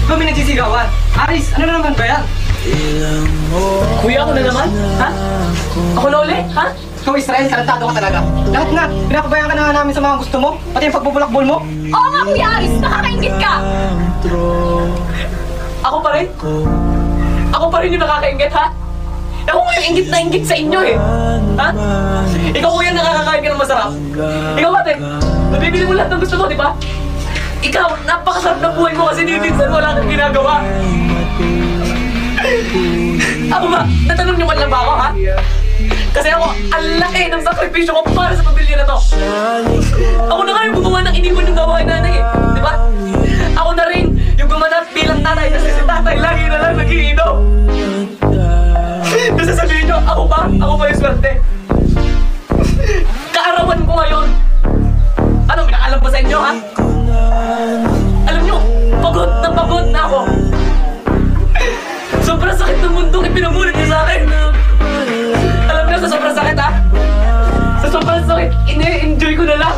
kami nagsisigawan. Aris, ano na naman ba yan? Kuya, ako na naman? Ha? Ako na uli? Ha? Ikaw, Israel, tarantado ka talaga. Lahat na, pinapabayaan ka na namin sa mga gusto mo, pati yung pagbubulakbol mo. Oo nga, Kuya Aris, nakakaingit ka! Ako pa rin? Ako pa rin yung nakakaingit, ha? Ako nga yung ingit na ingit sa inyo, eh. Ha? Ikaw, kuya, nakakakain ka ng masarap. Ikaw, ate, nabibili mo lahat ng gusto mo, di ba? Ikaw, napakasarap ng buhay mo kasi minsan wala kang ginagawa. Ako ba? Natanong niyo man lang ba ako, ha? Kasi ako, ang laki ng sakripisyo ko para sa pamilya na to. Ako na nga yung gumawa ng iniwan yung gawain nanay, eh. Di ba? Ako na rin yung gumanap bilang tatay kasi si tatay lagi na lang nag-iinom. Kasi sabihin nyo, ako ba? Ako ba yung swerte? Kaarawan ko ngayon. Ano, pinakalam ba sa inyo, ha? Alam nyo, pagod na ako. Sobrang sakit ng mundong ipinamulit niyo sa akin. Alam nyo, sa sobrang sakit, ha? Sa sobrang sakit, ini-enjoy ko na lang.